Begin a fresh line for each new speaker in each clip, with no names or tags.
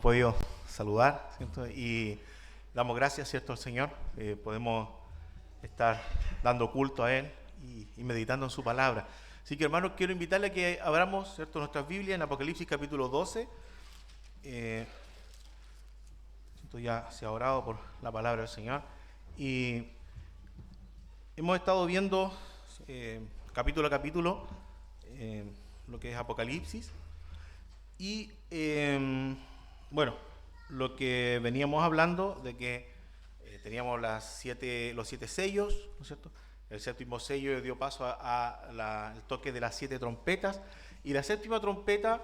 Podido saludar, ¿cierto? Y damos gracias, ¿cierto?, al Señor. Podemos estar dando culto a Él y meditando en su palabra. Así que, hermanos, quiero invitarle a que abramos, ¿cierto?, nuestras Biblias en Apocalipsis capítulo 12. Esto ya se ha orado por la palabra del Señor. Y hemos estado viendo capítulo a capítulo lo que es Apocalipsis. Y bueno, lo que veníamos hablando de que teníamos los siete sellos, ¿no es cierto? El séptimo sello dio paso al toque de las 7 trompetas, y la séptima trompeta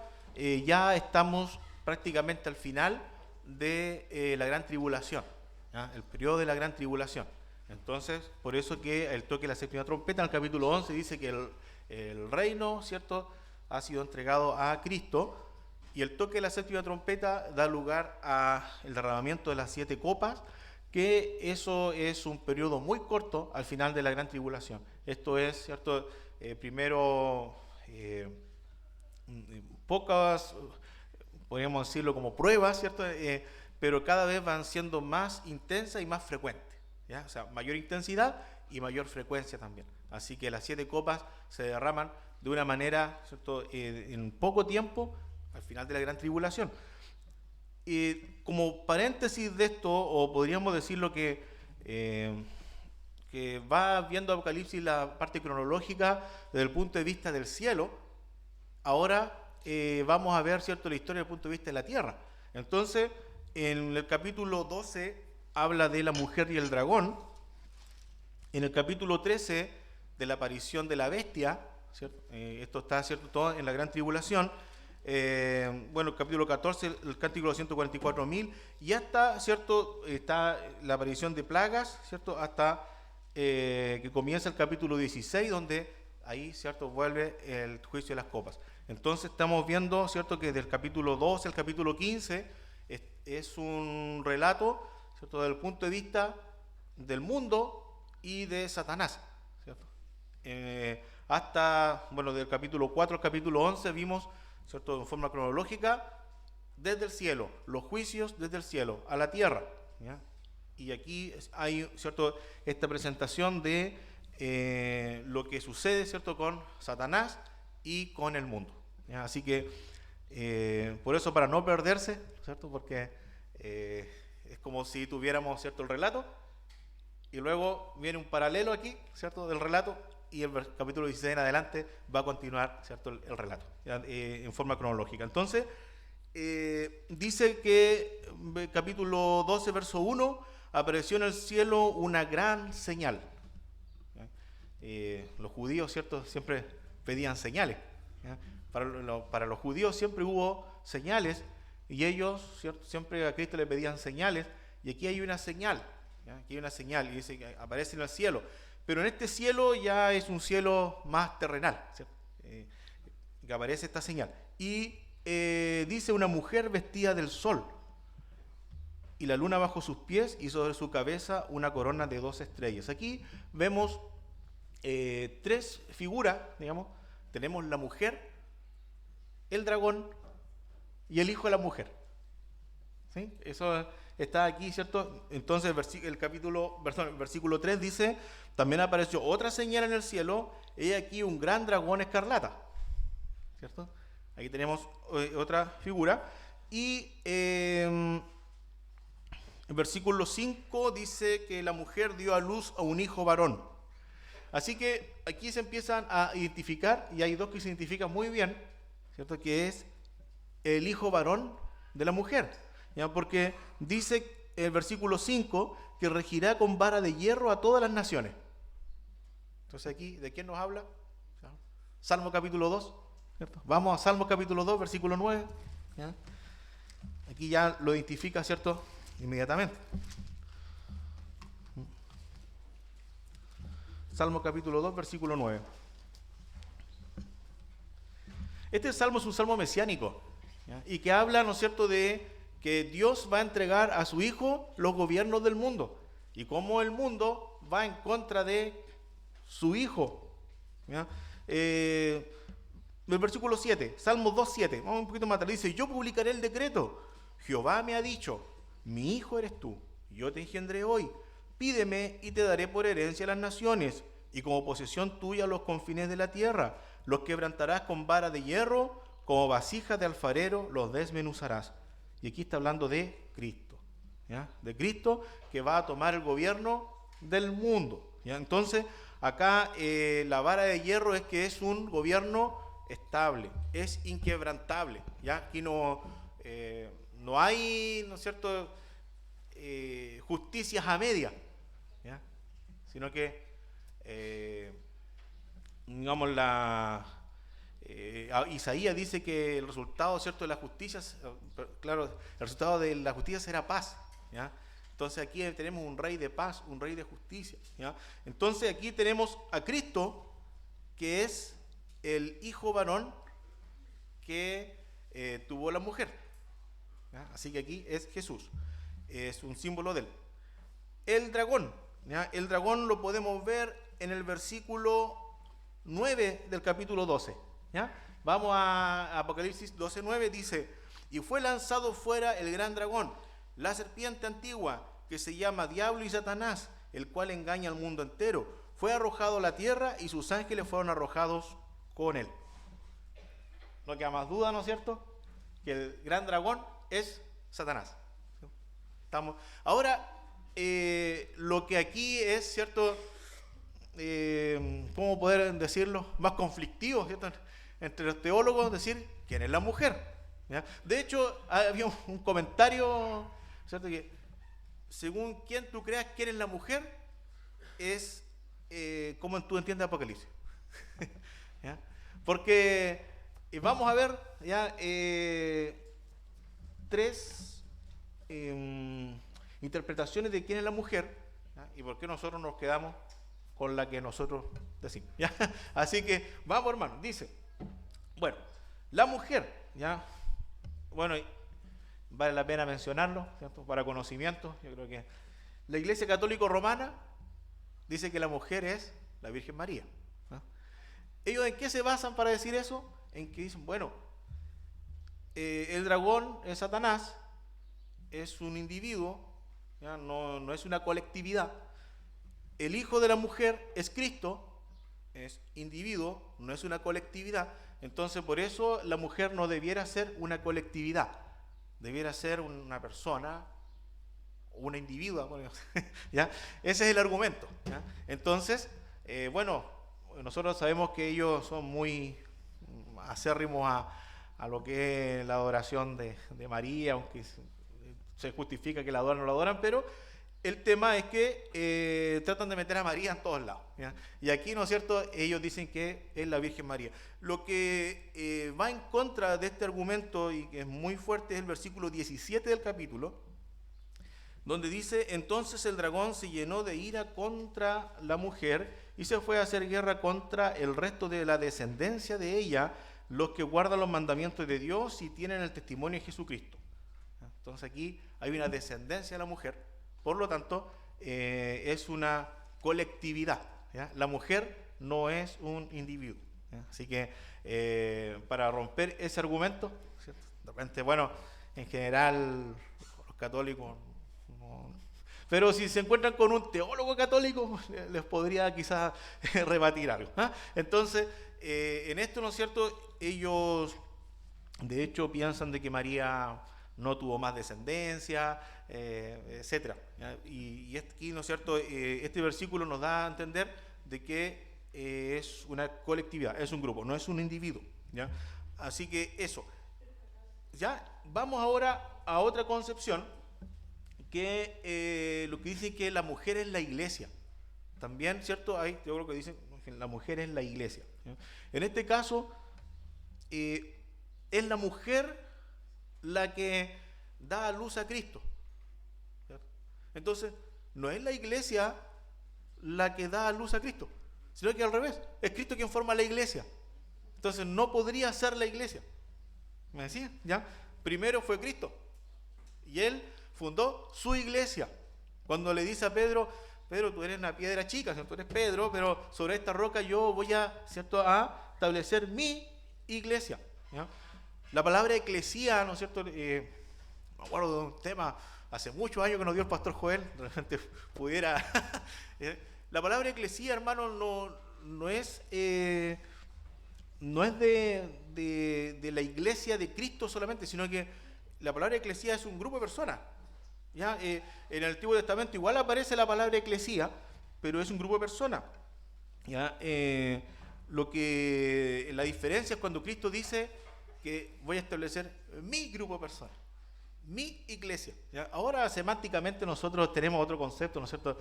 ya estamos prácticamente al final de la gran tribulación, ¿ya? El periodo de la gran tribulación. Entonces, por eso que el toque de la séptima trompeta, en el capítulo 11, dice que el reino, ¿cierto?, ha sido entregado a Cristo. Y el toque de la séptima trompeta da lugar al derramamiento de las 7 copas, que eso es un periodo muy corto al final de la gran tribulación. Esto es, ¿cierto? Primero, pocas, podríamos decirlo como pruebas, ¿cierto? Pero cada vez van siendo más intensas y más frecuentes, ¿ya? O sea, mayor intensidad y mayor frecuencia también. Así que las 7 copas se derraman de una manera, ¿cierto?, en poco tiempo, al final de la gran tribulación. Como paréntesis de esto, o podríamos decirlo que va viendo Apocalipsis la parte cronológica desde el punto de vista del cielo, ahora vamos a ver, ¿cierto?, la historia desde el punto de vista de la tierra. Entonces, en el capítulo 12 habla de la mujer y el dragón. En el capítulo 13 de la aparición de la bestia, ¿cierto? Esto está, ¿cierto?, todo en la gran tribulación. Bueno, el capítulo 14, el cántico de los 144.000, y hasta, ¿cierto?, está la aparición de plagas, ¿cierto?, hasta que comienza el capítulo 16, donde ahí, ¿cierto?, vuelve el juicio de las copas. Entonces estamos viendo, ¿cierto?, que del capítulo 12 al capítulo 15 es un relato, ¿cierto?, desde el punto de vista del mundo y de Satanás, ¿cierto? Hasta, bueno, del capítulo 4 al capítulo 11 vimos, ¿cierto?, en forma cronológica, desde el cielo, los juicios desde el cielo a la tierra, ¿ya? Y aquí hay, ¿cierto?, esta presentación de lo que sucede, ¿cierto?, con Satanás y con el mundo, ¿ya? Así que por eso, para no perderse, ¿cierto?, porque es como si tuviéramos, ¿cierto?, el relato, y luego viene un paralelo aquí, ¿cierto?, del relato, y el capítulo 16 en adelante va a continuar, ¿cierto?, el relato, en forma cronológica. Entonces, dice que capítulo 12, verso 1, apareció en el cielo una gran señal. Los judíos, ¿cierto?, siempre pedían señales, ¿ya? Para los judíos siempre hubo señales, y ellos, ¿cierto?, siempre a Cristo le pedían señales, y aquí hay una señal, ¿ya? Aquí hay una señal, y dice que aparece en el cielo. Pero en este cielo ya es un cielo más terrenal, ¿cierto? Que aparece esta señal. Y dice una mujer vestida del sol, y la luna bajo sus pies, y sobre su cabeza una corona de 12 estrellas. Aquí vemos 3 figuras, digamos. Tenemos la mujer, el dragón y el hijo de la mujer, ¿sí? Eso está aquí, ¿cierto? Entonces el versículo 3 dice: también apareció otra señal en el cielo, he aquí un gran dragón escarlata, ¿cierto? Aquí tenemos otra figura. Y el versículo 5 dice que la mujer dio a luz a un hijo varón. Así que aquí se empiezan a identificar, y hay 2 que se identifican muy bien, ¿cierto?, que es el hijo varón de la mujer, ¿ya? Porque dice el versículo 5 que regirá con vara de hierro a todas las naciones. Entonces aquí, ¿de quién nos habla? Salmo capítulo 2, ¿cierto? Vamos a Salmo capítulo 2, versículo 9, ¿ya? Aquí ya lo identifica, ¿cierto?, inmediatamente. Salmo capítulo 2, versículo 9. Este salmo es un salmo mesiánico, ¿ya? Y que habla, ¿no es cierto?, de que Dios va a entregar a su Hijo los gobiernos del mundo, y cómo el mundo va en contra de su Hijo, ¿ya? El versículo 7, Salmo 2, 7, vamos un poquito más atrás, dice: yo publicaré el decreto, Jehová me ha dicho, mi hijo eres tú, yo te engendré hoy. Pídeme y te daré por herencia las naciones, y como posesión tuya los confines de la tierra. Los quebrantarás con vara de hierro, como vasijas de alfarero los desmenuzarás. Y aquí está hablando de Cristo, ¿ya? De Cristo que va a tomar el gobierno del mundo, ¿ya? Entonces, acá la vara de hierro es que es un gobierno estable, es inquebrantable, ¿ya? Aquí no hay, ¿no es cierto?, justicias a media, ¿ya? Sino que digamos Isaías dice que el resultado, ¿cierto?, de la justicia, claro, el resultado de la justicia será paz, ¿ya? Entonces aquí tenemos un rey de paz, un rey de justicia, ¿ya? Entonces aquí tenemos a Cristo, que es el hijo varón que tuvo la mujer, ¿ya? Así que aquí es Jesús, es un símbolo de él. El dragón, ¿ya? El dragón lo podemos ver en el versículo 9 del capítulo 12, ¿ya? Vamos a Apocalipsis 12:9, dice: y fue lanzado fuera el gran dragón, la serpiente antigua, que se llama Diablo y Satanás, el cual engaña al mundo entero. Fue arrojado a la tierra y sus ángeles fueron arrojados con él. No queda más duda, ¿no es cierto?, que el gran dragón es Satanás. Estamos. Ahora, lo que aquí es, ¿cierto?, ¿cómo poder decirlo?, más conflictivo, ¿cierto?, entre los teólogos, decir quién es la mujer, ¿ya? De hecho, había un comentario, ¿cierto?, que según quien tú creas quién es la mujer, es como tú entiendes Apocalipsis. ¿Ya? Porque vamos a ver ya tres interpretaciones de quién es la mujer, ¿ya? Y por qué nosotros nos quedamos con la que nosotros decimos, ¿ya? Así que vamos, hermano, dice, bueno, la mujer, ¿ya? Bueno, vale la pena mencionarlo, ¿cierto?, para conocimiento. Yo creo que la Iglesia Católica Romana dice que la mujer es la Virgen María, ¿no? ¿Ellos en qué se basan para decir eso? En que dicen, bueno, el dragón es Satanás, es un individuo, ¿ya? No es una colectividad. El hijo de la mujer es Cristo, es individuo, no es una colectividad. Entonces, por eso la mujer no debiera ser una colectividad, debiera ser una persona, una individua, ¿ya? Ese es el argumento, ¿ya? Entonces, bueno, nosotros sabemos que ellos son muy acérrimos a lo que es la adoración de María, aunque se justifica que la adoran o no la adoran, pero el tema es que tratan de meter a María en todos lados, ¿ya? Y aquí, ¿no es cierto?, ellos dicen que es la Virgen María. Lo que va en contra de este argumento y que es muy fuerte es el versículo 17 del capítulo, donde dice: entonces el dragón se llenó de ira contra la mujer y se fue a hacer guerra contra el resto de la descendencia de ella, los que guardan los mandamientos de Dios y tienen el testimonio de Jesucristo. Entonces aquí hay una descendencia de la mujer, por lo tanto es una colectividad, ¿ya? La mujer no es un individuo, ¿ya? Así que para romper ese argumento, ¿cierto?, de repente, bueno, en general los católicos no, pero si se encuentran con un teólogo católico, les podría quizás rebatir algo, ¿eh? Entonces, en esto, ¿no es cierto?, ellos de hecho piensan de que María no tuvo más descendencia, etcétera. Y aquí, ¿no es cierto?, este versículo nos da a entender de que es una colectividad, es un grupo, no es un individuo, ¿ya? Así que eso. Ya vamos ahora a otra concepción, que lo que dice que la mujer es la iglesia. También, ¿cierto?, hay teólogos que dicen que la mujer es la iglesia, ¿ya? En este caso, es la mujer la que da a luz a Cristo, ¿cierto? Entonces, no es la iglesia la que da a luz a Cristo, sino que al revés, es Cristo quien forma la iglesia. Entonces, no podría ser la iglesia. ¿Me decía? ¿Ya? Primero fue Cristo y Él fundó su iglesia. Cuando le dice a Pedro: Pedro, tú eres una piedra chica, ¿cierto?, tú eres Pedro, pero sobre esta roca yo voy a, ¿cierto?, a establecer mi iglesia, ¿ya? La palabra eclesía, ¿no es cierto?, me acuerdo de un tema hace muchos años que nos dio el pastor Joel, de repente pudiera... La palabra eclesía, hermano, no es de la iglesia de Cristo solamente, sino que la palabra eclesía es un grupo de personas. ¿Ya? En el Antiguo Testamento igual aparece la palabra eclesía, pero es un grupo de personas. ¿Ya? La diferencia es cuando Cristo dice que voy a establecer mi grupo de personas, mi iglesia. ¿Ya? Ahora semánticamente nosotros tenemos otro concepto, ¿no es cierto?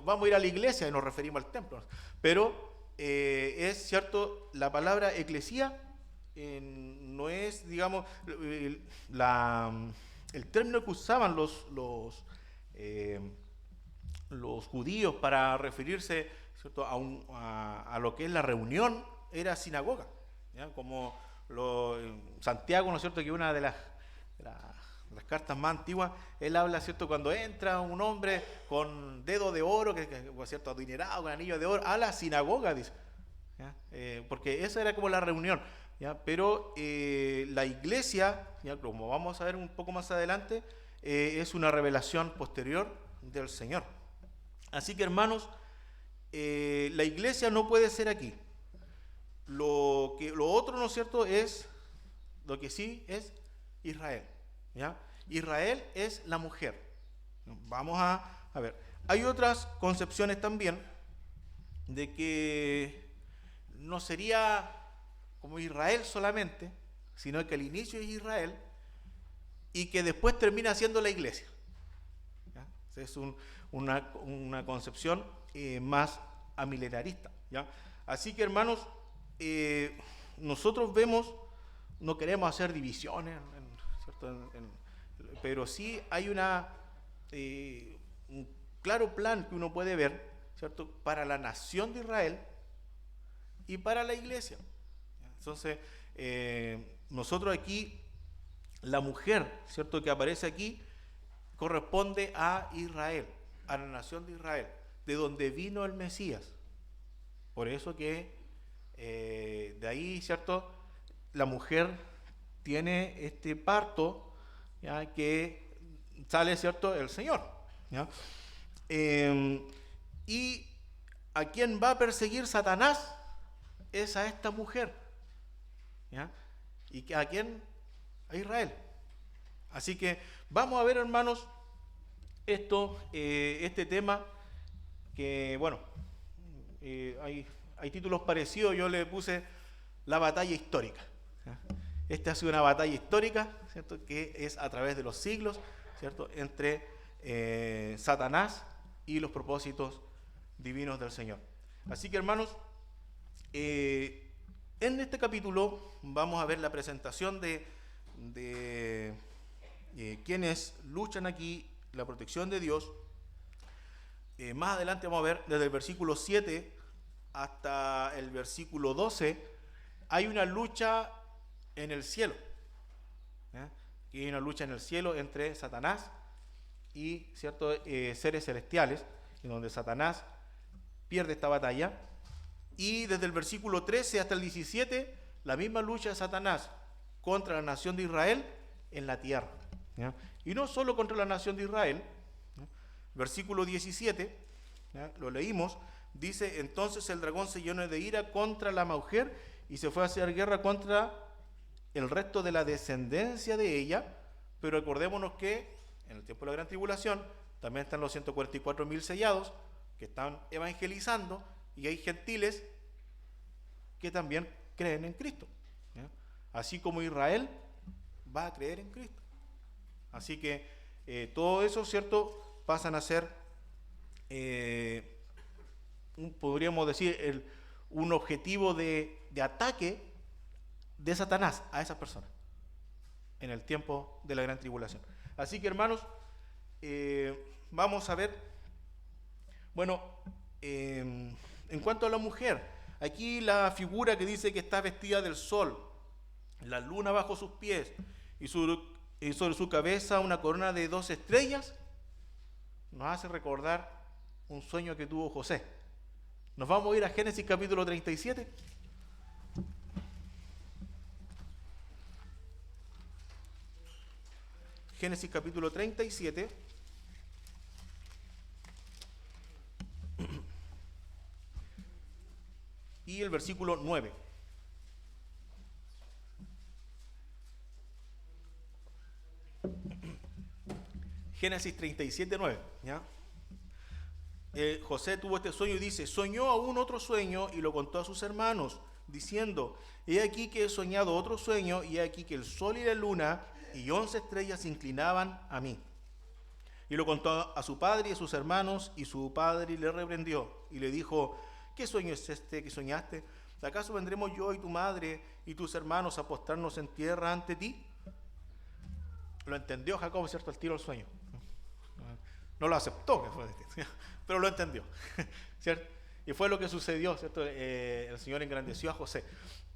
Vamos a ir a la iglesia y nos referimos al templo, ¿no? Pero es cierto, la palabra eclesía no es, digamos, el término que usaban los judíos para referirse, ¿cierto?, a lo que es la reunión, era sinagoga, ¿ya? Como Santiago, ¿no es cierto?, que una de las cartas más antiguas, él habla, ¿cierto?, cuando entra un hombre con dedo de oro, ¿cierto?, adinerado, con anillo de oro, a la sinagoga, dice, ¿ya? Porque esa era como la reunión, ¿ya? Pero la iglesia, ¿ya?, como vamos a ver un poco más adelante, es una revelación posterior del Señor. Así que, hermanos, la iglesia no puede ser aquí. Lo otro, ¿no es cierto?, lo que sí es Israel, ¿ya? Israel es la mujer. Vamos a ver. Hay otras concepciones también de que no sería como Israel solamente, sino que al inicio es Israel y que después termina siendo la iglesia, ¿ya? Es una concepción más amilenarista, ¿ya? Así que, hermanos, nosotros vemos, no queremos hacer divisiones, ¿cierto?, pero sí hay un claro plan que uno puede ver, ¿cierto?, para la nación de Israel y para la iglesia. Entonces, nosotros aquí, la mujer, ¿cierto?, que aparece aquí, corresponde a Israel, a la nación de Israel, de donde vino el Mesías. Por eso que de ahí, ¿cierto?, la mujer tiene este parto, ¿ya?, que sale, ¿cierto?, el Señor, ¿ya? Y a quien va a perseguir Satanás es a esta mujer, ¿ya? ¿Y a quién? A Israel. Así que vamos a ver, hermanos, este tema que, bueno, hay títulos parecidos. Yo le puse la batalla histórica, ¿ya? Esta ha sido una batalla histórica, ¿cierto?, que es a través de los siglos, ¿cierto?, entre Satanás y los propósitos divinos del Señor. Así que, hermanos, en este capítulo vamos a ver la presentación de quienes luchan aquí, la protección de Dios. Más adelante vamos a ver desde el versículo 7 hasta el versículo 12, hay una lucha en el cielo, ¿eh? Y hay una lucha en el cielo entre Satanás y ciertos seres celestiales, en donde Satanás pierde esta batalla. Y desde el versículo 13 hasta el 17, la misma lucha de Satanás contra la nación de Israel en la tierra, ¿ya? Y no solo contra la nación de Israel, ¿ya? Versículo 17, ¿ya?, lo leímos, dice: entonces el dragón se llenó de ira contra la mujer y se fue a hacer guerra contra el resto de la descendencia de ella. Pero recordémonos que en el tiempo de la gran tribulación también están los 144.000 sellados que están evangelizando, y hay gentiles que también creen en Cristo, ¿ya? Así como Israel va a creer en Cristo. Así que todo eso, ¿cierto?, pasan a ser, podríamos decir, un objetivo de ataque de Satanás a esas personas en el tiempo de la gran tribulación. Así que, hermanos, vamos a ver, bueno, en cuanto a la mujer, aquí la figura que dice que está vestida del sol, la luna bajo sus pies y sobre su cabeza una corona de 2 estrellas, nos hace recordar un sueño que tuvo José. Nos vamos a ir a Génesis capítulo 37. Génesis capítulo 37. Y el versículo 9. Génesis 37, 9. ¿Ya? José tuvo este sueño y dice: soñó aún otro sueño y lo contó a sus hermanos, diciendo: he aquí que he soñado otro sueño, y he aquí que el sol y la luna y 11 estrellas se inclinaban a mí. Y lo contó a su padre y a sus hermanos, y su padre le reprendió y le dijo: ¿qué sueño es este que soñaste? ¿Acaso vendremos yo y tu madre y tus hermanos a postrarnos en tierra ante ti? Lo entendió Jacob, ¿cierto? Al tiro el sueño. No lo aceptó, pero lo entendió, ¿cierto? Y fue lo que sucedió, ¿cierto? El Señor engrandeció a José.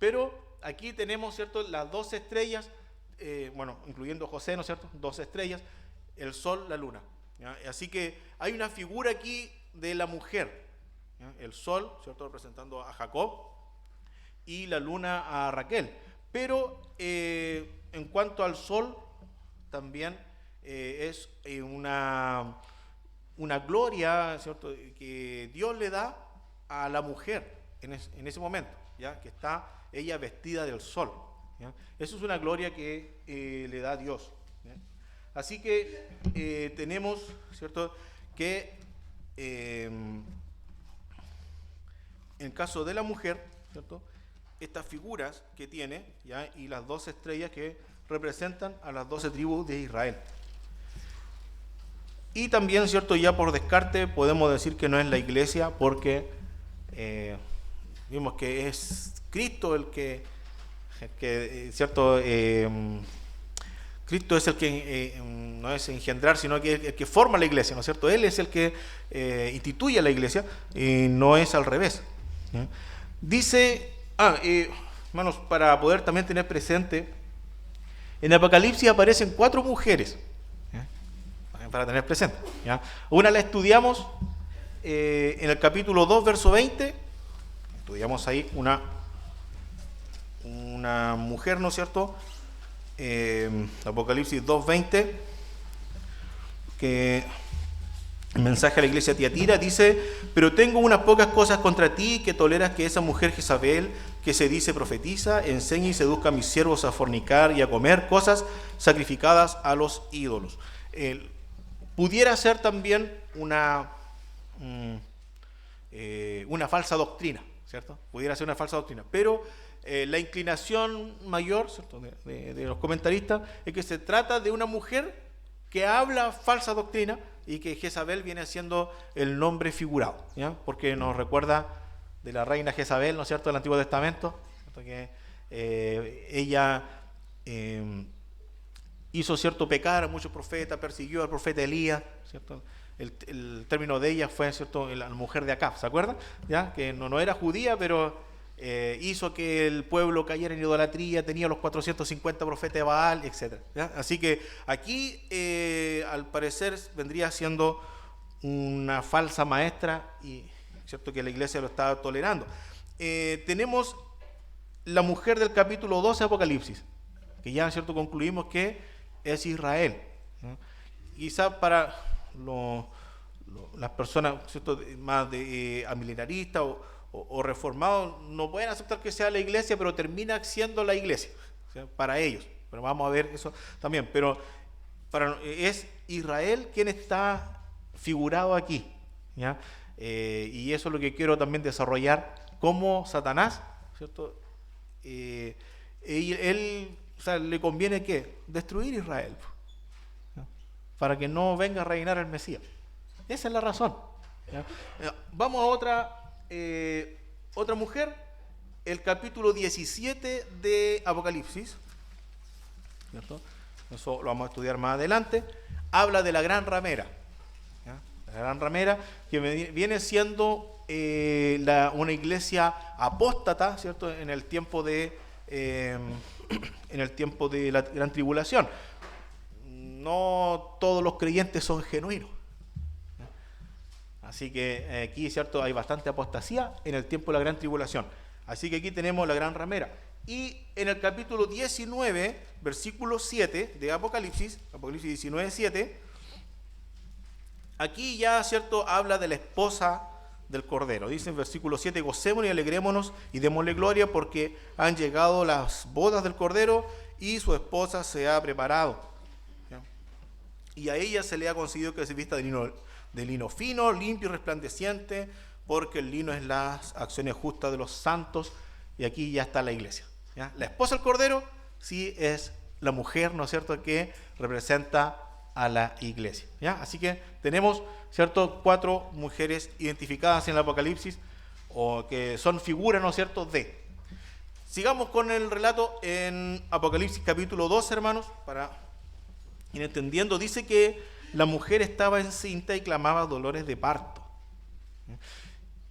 Pero aquí tenemos, ¿cierto?, las 12 estrellas, incluyendo José, ¿no es cierto? 12 estrellas, el sol, la luna. ¿Ya? Así que hay una figura aquí de la mujer, ¿ya? El sol, ¿cierto?, representando a Jacob, y la luna a Raquel. Pero en cuanto al sol, también es una gloria, ¿cierto?, que Dios le da a la mujer en ese momento, ¿ya? Que está ella vestida del sol, ¿ya? Eso es una gloria que le da Dios, ¿ya? Así que tenemos, ¿cierto?, que en el caso de la mujer, ¿cierto?, estas figuras que tiene, ¿ya?, y las 12 estrellas que representan a las 12 tribus de Israel. Y también, ¿cierto?, ya por descarte podemos decir que no es la iglesia, porque vimos que es Cristo el que ¿cierto?, Cristo es el que no es engendrar, sino que el que forma la iglesia, ¿no es cierto? Él es el que instituye la iglesia, y no es al revés, ¿ya? Dice, hermanos, para poder también tener presente, en Apocalipsis aparecen 4 mujeres, ¿ya?, para tener presente, ¿ya? Una la estudiamos en el capítulo 2, verso 20, estudiamos ahí una mujer, ¿no es cierto? Apocalipsis 2:20, que el mensaje a la iglesia de Tiatira dice: pero tengo unas pocas cosas contra ti, que toleras que esa mujer Jezabel, que se dice profetiza, enseñe y seduzca a mis siervos a fornicar y a comer cosas sacrificadas a los ídolos. Pudiera ser también una falsa doctrina, ¿cierto? Pudiera ser una falsa doctrina, pero la inclinación mayor, ¿cierto?, de los comentaristas es que se trata de una mujer que habla falsa doctrina, y que Jezabel viene siendo el nombre figurado, ¿ya? Porque nos recuerda de la reina Jezabel, ¿no es cierto?, del Antiguo Testamento, ¿cierto?, que ella hizo cierto pecar a muchos profetas, persiguió al profeta Elías, ¿cierto? El término de ella fue, ¿cierto?, la mujer de Acab, ¿se acuerdan? ¿Ya? Que no era judía, pero hizo que el pueblo cayera en idolatría, tenía los 450 profetas de Baal, etc. ¿Ya? Así que aquí, al parecer, vendría siendo una falsa maestra, y cierto que la iglesia lo está tolerando. Tenemos la mujer del capítulo 12 de Apocalipsis, que ya, ¿cierto?, concluimos que es Israel, ¿no? Quizá para las personas, ¿cierto?, más amilenaristas o reformados, no pueden aceptar que sea la iglesia, pero termina siendo la iglesia, ¿sí?, para ellos. Pero vamos a ver eso también. Pero es Israel quien está figurado aquí, ¿ya? Y eso es lo que quiero también desarrollar, como Satanás, ¿cierto? Él, o sea, le conviene ¿qué? Destruir Israel, ¿ya?, para que no venga a reinar el Mesías. Esa es la razón, ¿ya? Vamos a otra mujer, el capítulo 17 de Apocalipsis, ¿cierto? Eso lo vamos a estudiar más adelante. Habla de la gran ramera, ¿ya? La gran ramera, que viene siendo una iglesia apóstata, ¿cierto?, en el tiempo de la gran tribulación. No todos los creyentes son genuinos, ¿ya? Así que aquí, ¿cierto?, hay bastante apostasía en el tiempo de la gran tribulación. Así que aquí tenemos la gran ramera. Y en el capítulo 19, versículo 7 de Apocalipsis 19, 7, aquí ya, ¿cierto?, habla de la esposa del Cordero. Dice en versículo 7, gocémonos y alegrémonos y démosle gloria porque han llegado las bodas del Cordero y su esposa se ha preparado. ¿Ya? Y a ella se le ha concedido que se vista de lino fino, limpio y resplandeciente, porque el lino es las acciones justas de los santos. Y aquí ya está la iglesia. ¿Ya? La esposa del Cordero sí es la mujer, ¿no es cierto?, que representa a la iglesia. ¿Ya? Así que tenemos, ¿cierto?, 4 mujeres identificadas en el Apocalipsis, o que son figuras, ¿no es cierto?, de. Sigamos con el relato en Apocalipsis capítulo 2, hermanos, para ir entendiendo. Dice que la mujer estaba encinta y clamaba dolores de parto.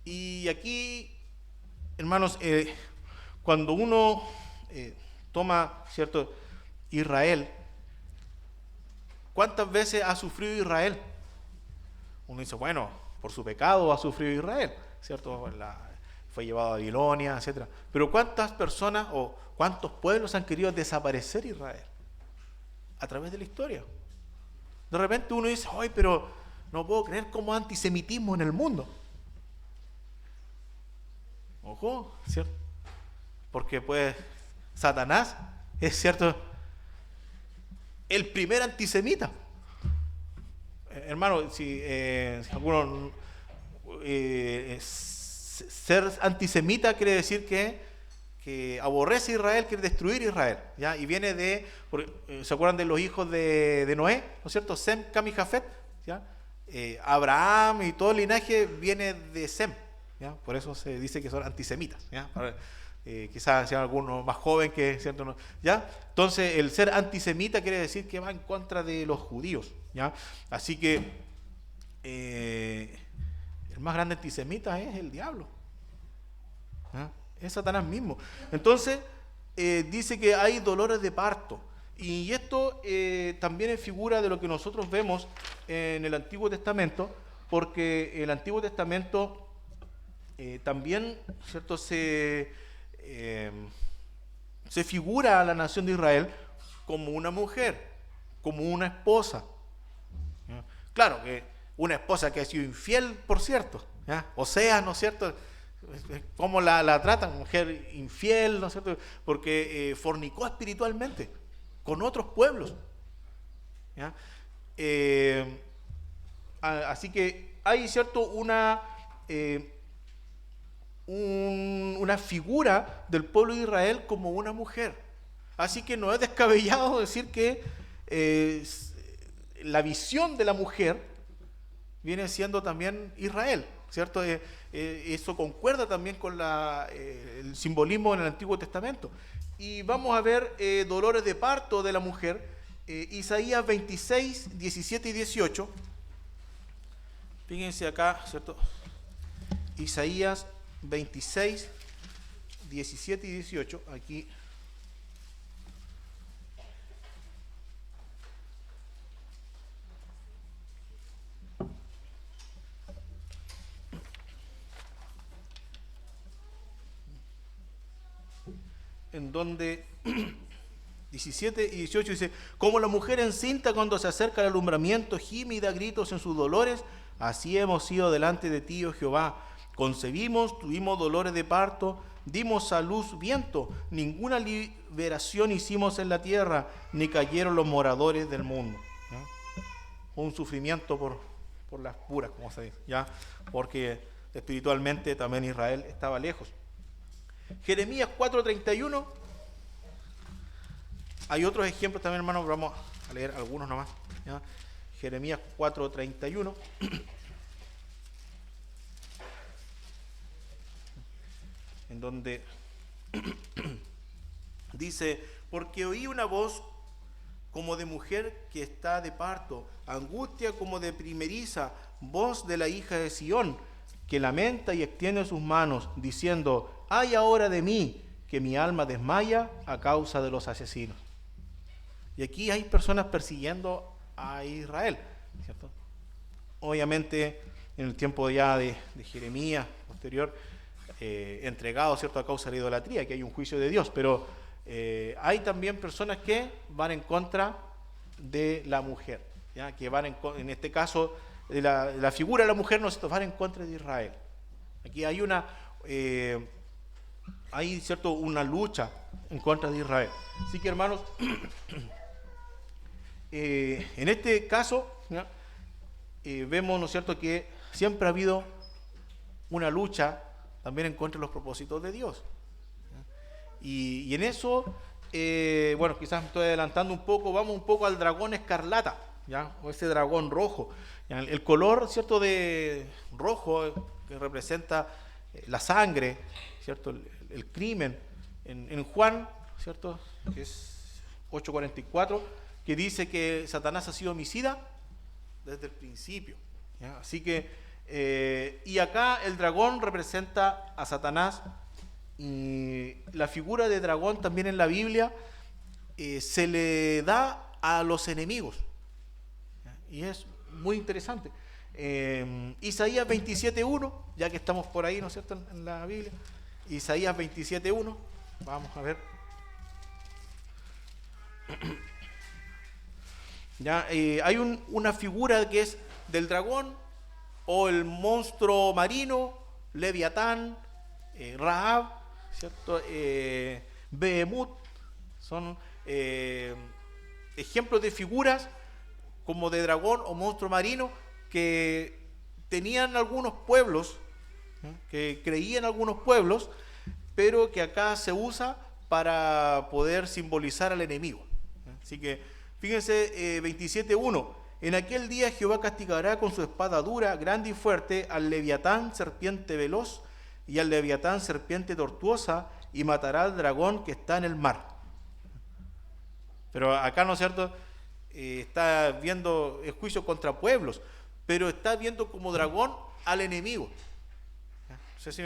Y aquí, hermanos, cuando uno toma, ¿cierto?, Israel, ¿cuántas veces ha sufrido Israel? Uno dice, bueno, por su pecado ha sufrido Israel, ¿cierto? Fue llevado a Babilonia, etc. Pero ¿cuántas personas o cuántos pueblos han querido desaparecer Israel? A través de la historia. De repente uno dice, ay, pero no puedo creer cómo hay antisemitismo en el mundo. Ojo, ¿cierto? Porque pues Satanás es, ¿cierto?, el primer antisemita. Hermano, si alguno ser antisemita quiere decir que aborrece a Israel, quiere destruir a Israel, ¿ya? Y viene ¿se acuerdan de los hijos de Noé? ¿No es cierto? Sem, Cam y Jafet, ¿ya? Abraham y todo el linaje viene de Sem, ¿ya? Por eso se dice que son antisemitas, ¿ya? Quizás sea alguno más joven que, ¿cierto?, no, ¿ya? Entonces el ser antisemita quiere decir que va en contra de los judíos, ¿ya? Así que el más grande antisemita es el diablo, ¿ya? Es Satanás mismo. Entonces dice que hay dolores de parto, y esto también es figura de lo que nosotros vemos en el Antiguo Testamento, porque el Antiguo Testamento también, ¿cierto?, se figura a la nación de Israel como una mujer, como una esposa. ¿Ya? Claro que una esposa que ha sido infiel, por cierto, ¿ya? O sea, ¿no es cierto?, cómo la tratan, mujer infiel, ¿no es cierto?, porque fornicó espiritualmente con otros pueblos, ¿ya? Así que hay, ¿cierto?, una figura del pueblo de Israel como una mujer. Así que no es descabellado decir que la visión de la mujer viene siendo también Israel, ¿cierto? Eso concuerda también con el simbolismo en el Antiguo Testamento. Y vamos a ver dolores de parto de la mujer, Isaías 26, 17 y 18. Fíjense acá, ¿cierto? Isaías 26, 17 y 18, aquí. En donde 17 y 18 dice, como la mujer encinta cuando se acerca al alumbramiento, gime y da gritos en sus dolores, así hemos sido delante de ti, oh Jehová. Concebimos, tuvimos dolores de parto, dimos a luz viento, ninguna liberación hicimos en la tierra, ni cayeron los moradores del mundo. ¿Ya? Un sufrimiento por las puras, como se dice, ¿ya? Porque espiritualmente también Israel estaba lejos. Jeremías 4:31. Hay otros ejemplos también, hermanos, vamos a leer algunos nomás, ¿ya? Jeremías 4:31. En donde dice, porque oí una voz como de mujer que está de parto, angustia como de primeriza, voz de la hija de Sión, que lamenta y extiende sus manos, diciendo, ay ahora de mí, que mi alma desmaya a causa de los asesinos. Y aquí hay personas persiguiendo a Israel, ¿cierto? Obviamente, en el tiempo ya de Jeremías, posterior, entregados, ¿cierto?, a causa de la idolatría, que hay un juicio de Dios, pero hay también personas que van en contra de la mujer, ¿ya? Que van en este caso, de la figura de la mujer, nosotros van en contra de Israel. Aquí hay ¿cierto?, una lucha en contra de Israel. Así que, hermanos, en este caso, ¿ya?, vemos, ¿no es cierto?, que siempre ha habido una lucha también en contra de los propósitos de Dios. Y en eso, bueno, quizás me estoy adelantando un poco, vamos un poco al dragón escarlata, ¿ya?, o ese dragón rojo. ¿Ya? El color, ¿cierto?, de rojo, que representa la sangre, ¿cierto?, el crimen. En Juan, ¿cierto?, que es 8:44, que dice que Satanás ha sido homicida desde el principio, ¿ya? Así que, y acá el dragón representa a Satanás, y la figura de dragón también en la Biblia se le da a los enemigos, ¿ya? Y es muy interesante. Isaías 27:1, ya que estamos por ahí, ¿no es cierto?, en la Biblia. Isaías 27:1, vamos a ver. Ya, hay una figura que es del dragón o el monstruo marino, Leviatán, Rahab, ¿cierto?, Behemoth. Son ejemplos de figuras como de dragón o monstruo marino que tenían algunos pueblos, ¿no?, que creían algunos pueblos, pero que acá se usa para poder simbolizar al enemigo. Así que fíjense, 27:1, en aquel día Jehová castigará con su espada dura, grande y fuerte, al Leviatán, serpiente veloz, y al Leviatán, serpiente tortuosa, y matará al dragón que está en el mar. Pero acá, ¿no es cierto?, está viendo el juicio contra pueblos, pero está viendo como dragón al enemigo. No sé si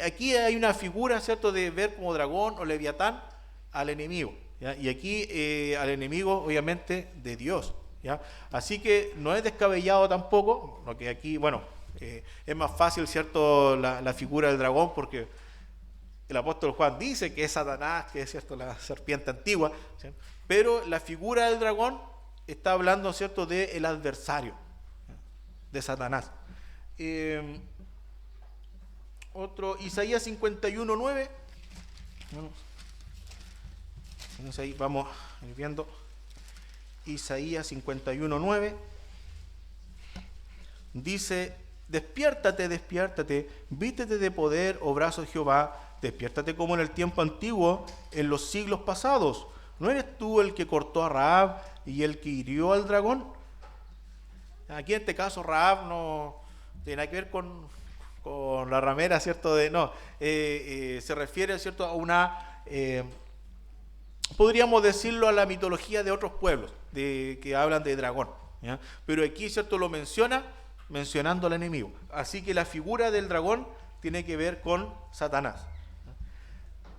aquí hay una figura, ¿cierto?, de ver como dragón o Leviatán al enemigo, ¿ya? Y aquí al enemigo, obviamente, de Dios, ¿ya? Así que no es descabellado tampoco, lo que aquí, bueno, es más fácil, ¿cierto?, la figura del dragón, porque el apóstol Juan dice que es Satanás, que es, ¿cierto?, la serpiente antigua, ¿cierto?, pero la figura del dragón está hablando, ¿cierto?, del adversario, ¿ya?, de Satanás. Otro, Isaías 51:9. Entonces ahí vamos viendo Isaías 51:9. Dice: despiértate, despiértate, vístete de poder, oh brazo de Jehová, despiértate como en el tiempo antiguo, en los siglos pasados. ¿No eres tú el que cortó a Rahab y el que hirió al dragón? Aquí en este caso Rahab no tiene nada que ver con la ramera, ¿cierto? Se refiere, ¿cierto?, a una, podríamos decirlo, a la mitología de otros pueblos que hablan de dragón, ¿ya? Pero aquí, ¿cierto?, lo menciona mencionando al enemigo. Así que la figura del dragón tiene que ver con Satanás.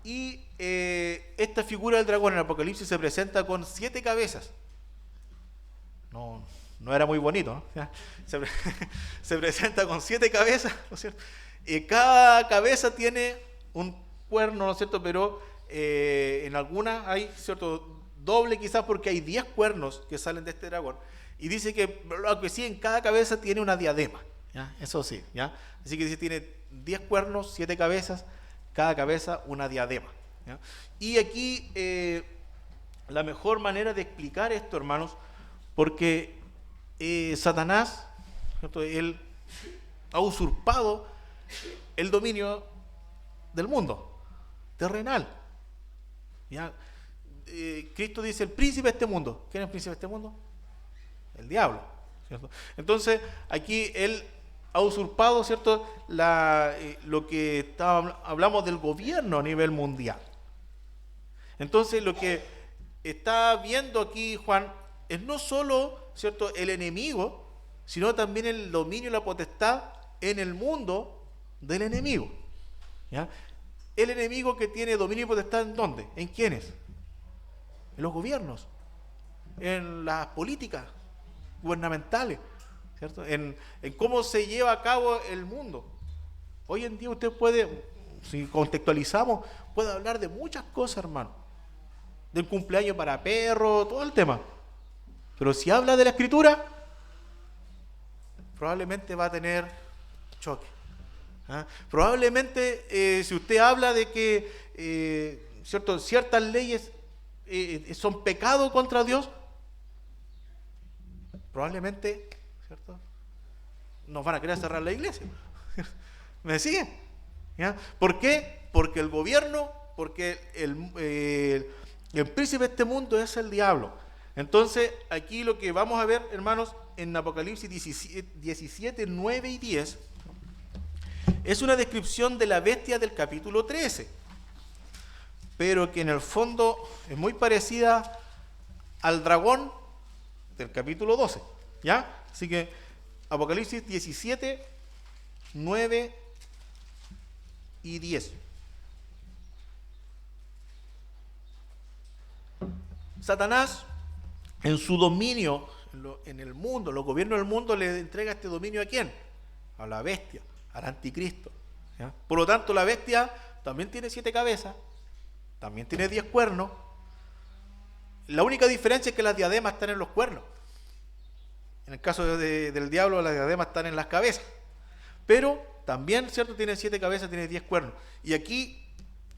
Y esta figura del dragón en el Apocalipsis se presenta con 7 cabezas. No era muy bonito, ¿no? Se presenta con 7 cabezas, ¿no es cierto? Cada cabeza tiene un cuerno, ¿no es cierto? Pero en algunas hay, ¿cierto?, doble quizás, porque hay 10 cuernos que salen de este dragón. Y dice que, lo que sí, en cada cabeza tiene una diadema, ¿ya? Eso sí, ¿ya? Así que dice, tiene 10 cuernos, 7 cabezas, cada cabeza una diadema, ¿ya? Y aquí la mejor manera de explicar esto, hermanos, porque Satanás, ¿cierto?, él ha usurpado el dominio del mundo terrenal, ¿ya? Cristo dice: el príncipe de este mundo. ¿Quién es el príncipe de este mundo? El diablo, ¿cierto? Entonces aquí él ha usurpado, ¿cierto?, lo que hablamos del gobierno a nivel mundial. Entonces lo que está viendo aquí Juan es no solo, ¿cierto?, el enemigo, sino también el dominio y la potestad en el mundo del enemigo, ¿ya? El enemigo que tiene dominio y potestad, ¿en dónde? ¿En quiénes? En los gobiernos, en las políticas gubernamentales, ¿cierto?, en cómo se lleva a cabo el mundo. Hoy en día usted puede, si contextualizamos, puede hablar de muchas cosas, hermano. Del cumpleaños para perros, todo el tema. Pero si habla de la Escritura, probablemente va a tener choque. ¿Ah? Probablemente si usted habla de que ciertas leyes son pecado contra Dios, probablemente, ¿cierto?, nos van a querer cerrar la iglesia. ¿Me siguen? ¿Ya? ¿Por qué? Porque el gobierno, porque el príncipe de este mundo es el diablo. Entonces, aquí lo que vamos a ver, hermanos, en Apocalipsis 17, 9 y 10, es una descripción de la bestia del capítulo 13, pero que en el fondo es muy parecida al dragón del capítulo 12. ¿Ya? Así que Apocalipsis 17, 9 y 10. Satanás, en su dominio en el mundo, los gobiernos del mundo, le entrega este dominio ¿a quién? A la bestia, al anticristo. ¿Ya? Por lo tanto, la bestia también tiene 7 cabezas, también tiene 10 cuernos. La única diferencia es que las diademas están en los cuernos. En el caso del diablo, las diademas están en las cabezas. Pero también, ¿cierto?, tiene 7 cabezas, tiene 10 cuernos. Y aquí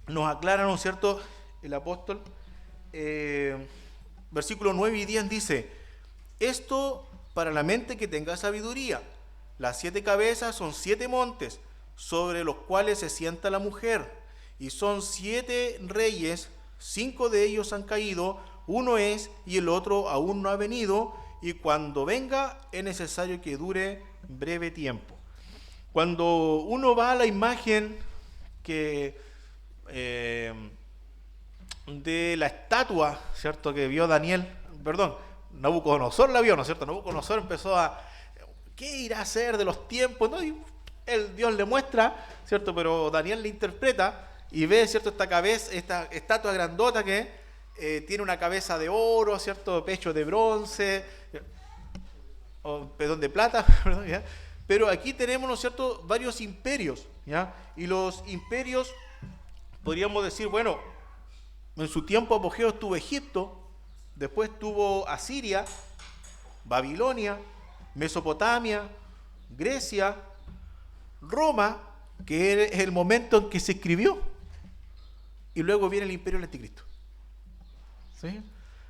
nos aclara, ¿no es cierto?, el apóstol, versículos 9 y 10 dice: esto para la mente que tenga sabiduría. Las 7 cabezas son 7 montes, sobre los cuales se sienta la mujer. Y son 7 reyes, 5 de ellos han caído, uno es y el otro aún no ha venido, y cuando venga es necesario que dure breve tiempo. Cuando uno va a la imagen que de la estatua, ¿cierto?, que vio Nabucodonosor la vio, ¿no es cierto? Nabucodonosor empezó a, ¿qué irá a hacer de los tiempos? ¿No? Y Dios le muestra, ¿cierto? Pero Daniel le interpreta y ve, ¿cierto?, esta cabeza, esta estatua grandota que tiene una cabeza de oro, ¿cierto?, pecho de bronce, o perdón, de plata, perdón, ¿ya? Pero aquí tenemos, ¿no es cierto?, varios imperios, ¿ya? Y los imperios, podríamos decir, bueno, en su tiempo apogeo estuvo Egipto, después estuvo Asiria, Babilonia, Mesopotamia, Grecia, Roma, que es el momento en que se escribió, y luego viene el imperio del anticristo. ¿Sí?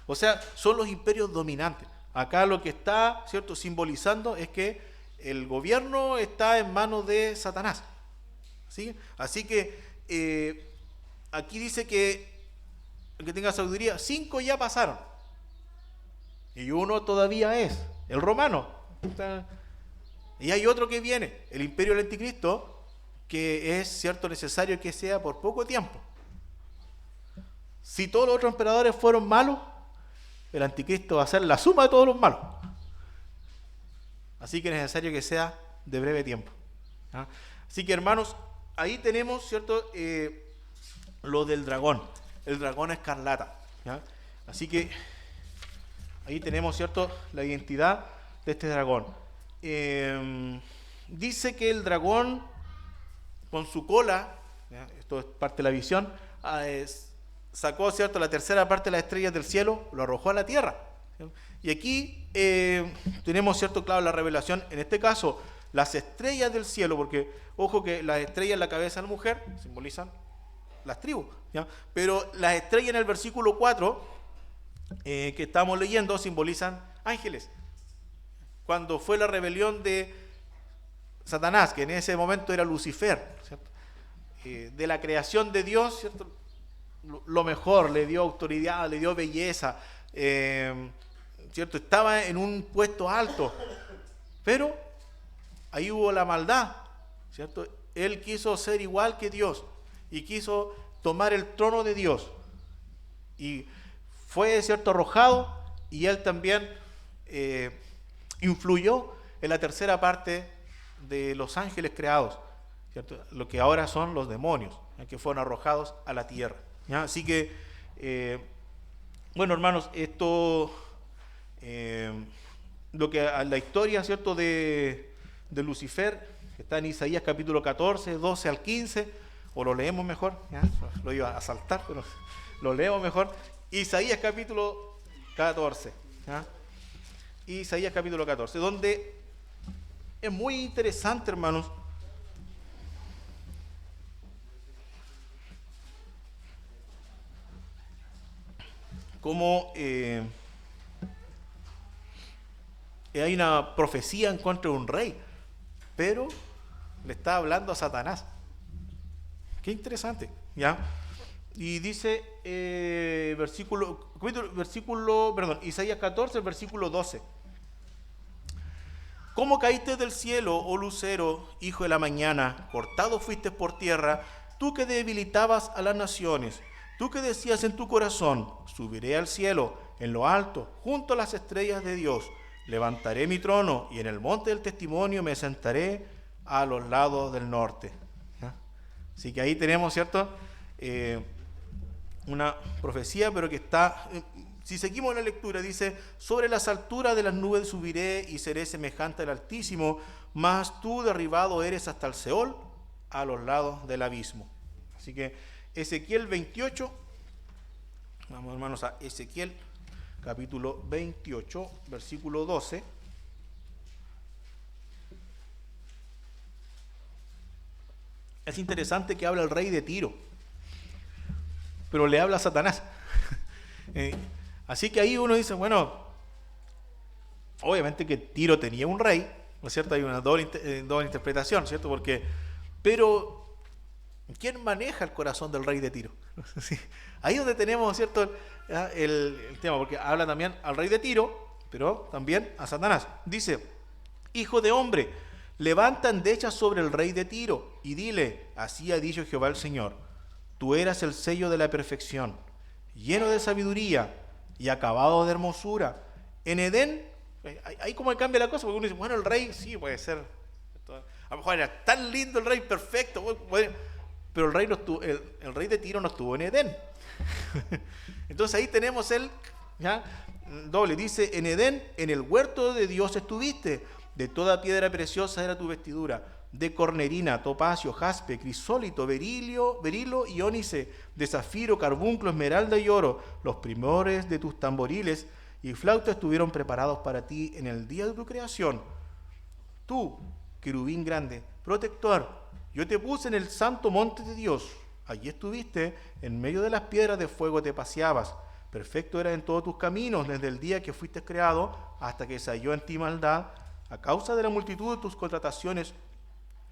O sea, son los imperios dominantes. Acá lo que está, ¿cierto?, simbolizando es que el gobierno está en manos de Satanás. ¿Sí? Así que aquí dice que tenga sabiduría, 5 ya pasaron y uno todavía es el romano. Y hay otro que viene, el imperio del anticristo, que es, cierto, necesario que sea por poco tiempo. Si todos los otros emperadores fueron malos, el anticristo va a ser la suma de todos los malos. Así que es necesario que sea de breve tiempo. ¿Ah? Así que, hermanos, ahí tenemos, ¿cierto?, lo del dragón, el dragón escarlata. ¿Ya? Así que ahí tenemos, ¿cierto?, la identidad de este dragón. Dice que el dragón, con su cola, ¿ya?, esto es parte de la visión, sacó, ¿cierto?, la tercera parte de las estrellas del cielo, lo arrojó a la tierra. ¿Sí? Y aquí tenemos, ¿cierto?, claro, la revelación, en este caso, las estrellas del cielo, porque, ojo que las estrellas en la cabeza de la mujer simbolizan las tribus, ¿ya? Pero las estrellas en el versículo 4, que estamos leyendo, simbolizan ángeles. Cuando fue la rebelión de Satanás, que en ese momento era Lucifer, ¿cierto?, de la creación de Dios, ¿cierto?, lo mejor, le dio autoridad, le dio belleza, ¿cierto?, estaba en un puesto alto, pero ahí hubo la maldad, ¿cierto? Él quiso ser igual que Dios y quiso tomar el trono de Dios y fue, ¿cierto?, arrojado, y él también influyó en la tercera parte de los ángeles creados, ¿cierto?, lo que ahora son los demonios, que fueron arrojados a la tierra. ¿Ya? Así que, bueno, hermanos, esto, lo que a la historia, ¿cierto?, de Lucifer, que está en Isaías capítulo 14, 12 al 15, o lo leemos mejor, ¿ya? Lo iba a saltar, pero lo leemos mejor. Isaías capítulo 14, ¿ya? Isaías capítulo 14, donde es muy interesante, hermanos, cómo hay una profecía en contra de un rey, pero le está hablando a Satanás. Qué interesante, ¿ya? Y dice Isaías 14, versículo 12. ¿Cómo caíste del cielo, oh lucero, hijo de la mañana? Cortado fuiste por tierra, tú que debilitabas a las naciones, tú que decías en tu corazón, subiré al cielo, en lo alto, junto a las estrellas de Dios. Levantaré mi trono y en el monte del testimonio me sentaré a los lados del norte. ¿Ya? Así que ahí tenemos, ¿cierto? Una profecía, pero que está, si seguimos la lectura, dice, sobre las alturas de las nubes subiré y seré semejante al Altísimo, mas tú derribado eres hasta el Seol, a los lados del abismo. Así que Ezequiel 28, vamos hermanos a Ezequiel capítulo 28, versículo 12. Es interesante que habla el rey de Tiro, pero le habla a Satanás. Así que ahí uno dice, bueno, obviamente que Tiro tenía un rey, ¿no es cierto? Hay una doble interpretación, ¿cierto? Pero ¿quién maneja el corazón del rey de Tiro? Ahí es donde tenemos, ¿cierto? El tema, porque habla también al rey de Tiro, pero también a Satanás. Dice, hijo de hombre, levanta endechas sobre el rey de Tiro y dile, así ha dicho Jehová el Señor, tú eras el sello de la perfección, lleno de sabiduría y acabado de hermosura. En Edén, ahí como cambia la cosa, porque uno dice, bueno, el rey sí puede ser, a lo mejor era tan lindo el rey, perfecto, bueno, pero el rey de Tiro no estuvo en Edén. Entonces ahí tenemos ¿ya? Doble, dice, en Edén, en el huerto de Dios estuviste, de toda piedra preciosa era tu vestidura, de cornerina, topacio, jaspe, crisólito, berilo y ónice, de zafiro, carbunclo, esmeralda y oro. Los primores de tus tamboriles y flautas estuvieron preparados para ti en el día de tu creación. Tú, querubín grande, protector, yo te puse en el santo monte de Dios. Allí estuviste, en medio de las piedras de fuego te paseabas. Perfecto eras en todos tus caminos, desde el día que fuiste creado hasta que se halló en ti maldad. A causa de la multitud de tus contrataciones,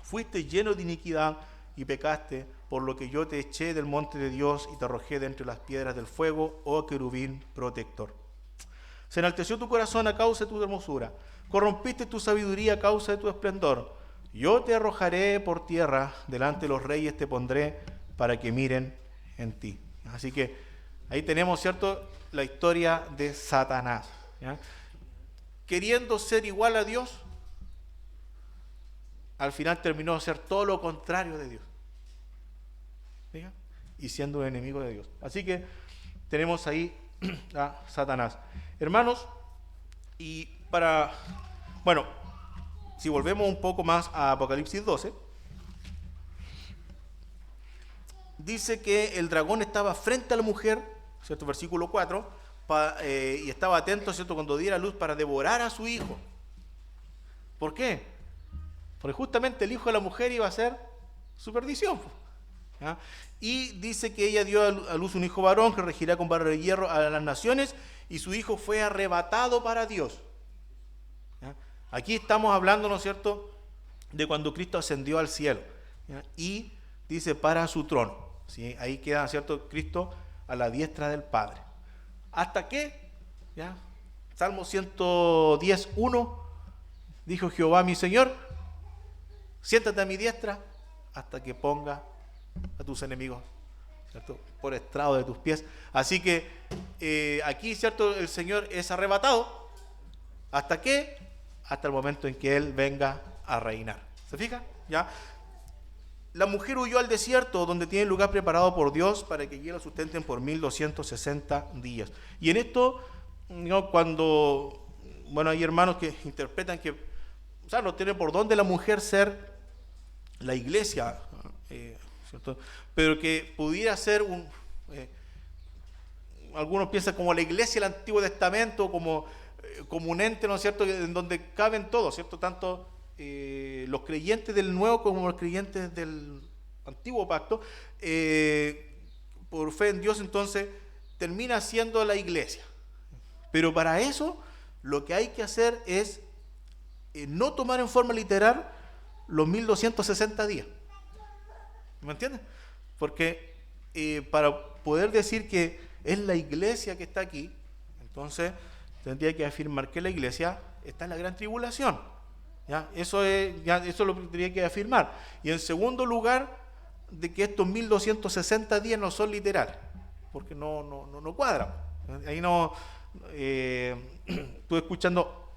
fuiste lleno de iniquidad y pecaste, por lo que yo te eché del monte de Dios y te arrojé de entre las piedras del fuego, oh querubín protector. Se enalteció tu corazón a causa de tu hermosura, corrompiste tu sabiduría a causa de tu esplendor. Yo te arrojaré por tierra, delante de los reyes te pondré, para que miren en ti. Así que ahí tenemos, ¿cierto?, la historia de Satanás, ¿ya? Queriendo ser igual a Dios, al final terminó ser todo lo contrario de Dios, ¿sí? Y siendo un enemigo de Dios. Así que tenemos ahí a Satanás. Hermanos, y si volvemos un poco más a Apocalipsis 12, dice que el dragón estaba frente a la mujer, ¿cierto? Versículo 4, y estaba atento, ¿cierto?, cuando diera luz para devorar a su hijo. ¿Por qué? Porque justamente el hijo de la mujer iba a ser su perdición, ¿ya? Y dice que ella dio a luz un hijo varón que regirá con vara de hierro a las naciones, y su hijo fue arrebatado para Dios, ¿ya? Aquí estamos hablando, ¿no es cierto?, de cuando Cristo ascendió al cielo, ¿ya? Y dice para su trono, ¿sí? Ahí queda, ¿cierto?, Cristo a la diestra del Padre. ¿Hasta qué? ¿Ya? Salmo 110:1, dijo Jehová mi Señor, siéntate a mi diestra hasta que ponga a tus enemigos, ¿cierto?, por estrado de tus pies. Así que aquí, ¿cierto?, el Señor es arrebatado. ¿Hasta qué? Hasta el momento en que Él venga a reinar. ¿Se fija? ¿Ya? La mujer huyó al desierto, donde tiene lugar preparado por Dios para que allí la sustenten por 1260 días. Y en esto, ¿no?, cuando, hay hermanos que interpretan que, no tiene por dónde la mujer ser la iglesia, ¿cierto? Pero que pudiera ser algunos piensan como la iglesia del Antiguo Testamento, como un ente, ¿no es cierto?, en donde caben todos, ¿cierto?, tanto los creyentes del Nuevo como los creyentes del Antiguo Pacto, por fe en Dios, entonces termina siendo la iglesia. Pero para eso lo que hay que hacer es no tomar en forma literal los 1260 días. ¿Me entiendes? Porque para poder decir que es la iglesia que está aquí, entonces tendría que afirmar que la iglesia está en la gran tribulación. ¿Ya? Eso lo tendría que afirmar. Y en segundo lugar, de que estos 1260 días no son literales, porque no cuadran. Ahí no. Estuve escuchando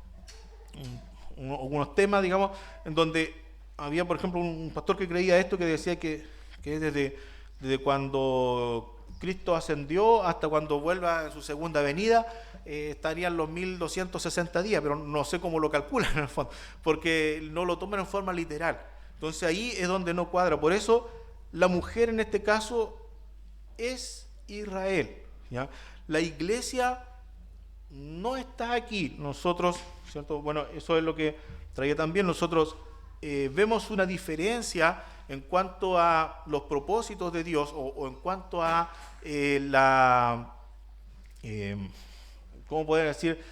algunos temas, digamos, en donde había, por ejemplo, un pastor que creía esto, que decía que desde cuando Cristo ascendió hasta cuando vuelva a su segunda venida, estarían los 1260 días, pero no sé cómo lo calculan en el fondo, porque no lo toman en forma literal. Entonces ahí es donde no cuadra. Por eso la mujer en este caso es Israel, ¿ya? La iglesia no está aquí. Nosotros, ¿cierto? Bueno, eso es lo que traía también. Nosotros vemos una diferencia en cuanto a los propósitos de Dios o en cuanto a ¿cómo poder decir?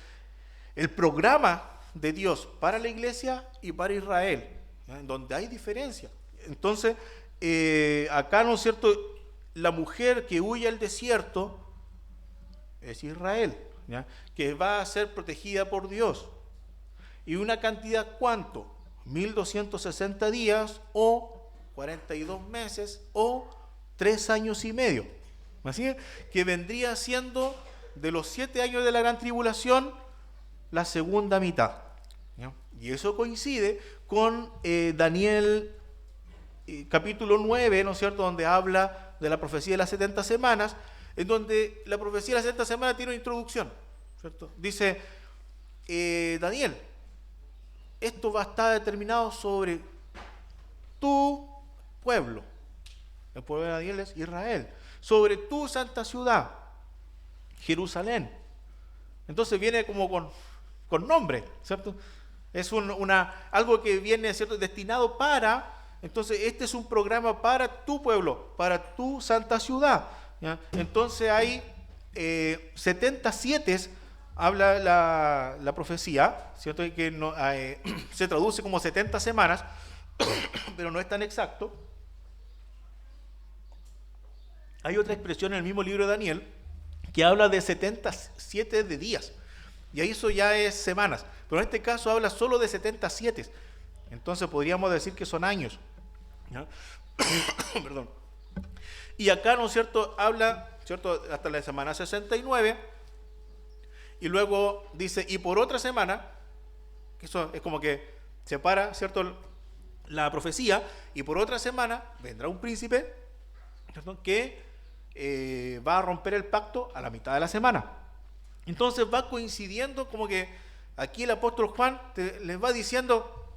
El programa de Dios para la iglesia y para Israel, ¿ya? En donde hay diferencia. Entonces, acá, ¿no es cierto?, la mujer que huye al desierto es Israel, ¿ya? Que va a ser protegida por Dios. ¿Y una cantidad cuánto? 1260 días o 42 meses o 3 años y medio. Así que vendría siendo de los 7 años de la gran tribulación la segunda mitad, ¿ya? Y eso coincide con Daniel capítulo 9, ¿no es cierto?, donde habla de la profecía de las 70 semanas, en donde la profecía de las 70 semanas tiene una introducción, ¿cierto? Dice, Daniel, esto va a estar determinado sobre tu pueblo. El pueblo de Daniel es Israel. Sobre tu santa ciudad, Jerusalén. Entonces viene como con nombre, ¿cierto? Es algo que viene, ¿cierto?, destinado para. Entonces este es un programa para tu pueblo, para tu santa ciudad, ¿ya? Entonces hay 77, habla la profecía, ¿cierto?, que no, se traduce como 70 semanas, pero no es tan exacto. Hay otra expresión en el mismo libro de Daniel que habla de 77 de días, y ahí eso ya es semanas, pero en este caso habla solo de 77. Entonces podríamos decir que son años, ¿ya? Perdón. Y acá, ¿no es cierto?, habla, ¿cierto?, hasta la semana 69, y luego dice, y por otra semana, que eso es como que separa, ¿cierto?, la profecía, y por otra semana vendrá un príncipe, ¿cierto?, que va a romper el pacto a la mitad de la semana. Entonces va coincidiendo, como que aquí el apóstol Juan les va diciendo,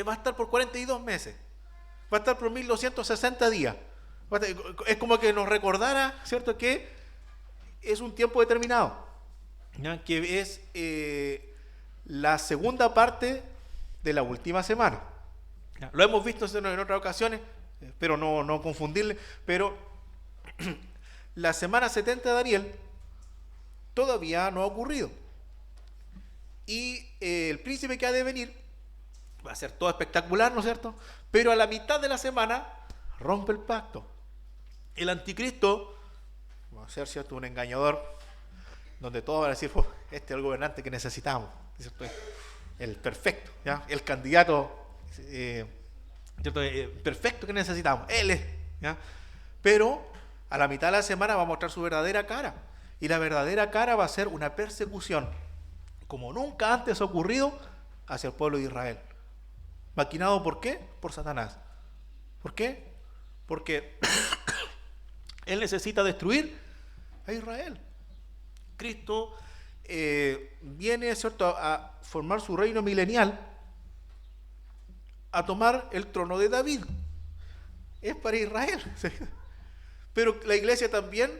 va a estar por 42 meses, va a estar por 1260 días. Es como que nos recordara, ¿cierto?, que es un tiempo determinado, ¿ya?, que es la segunda parte de la última semana. ¿Ya? Lo hemos visto en otras ocasiones, espero no confundirle, pero la semana 70 de Daniel todavía no ha ocurrido. Y el príncipe que ha de venir va a ser todo espectacular, ¿no es cierto? Pero a la mitad de la semana rompe el pacto. El anticristo va a ser, ¿cierto?, un engañador, donde todos van a decir, este es el gobernante que necesitamos, ¿cierto?, el perfecto, ¿ya?, el candidato perfecto que necesitamos, él es, ¿ya? Pero a la mitad de la semana va a mostrar su verdadera cara, y la verdadera cara va a ser una persecución como nunca antes ha ocurrido hacia el pueblo de Israel. ¿Maquinado por qué? Por Satanás. ¿Por qué? Porque él necesita destruir a Israel. Cristo viene, ¿cierto?, a formar su reino milenial, a tomar el trono de David. Es para Israel. Pero la iglesia también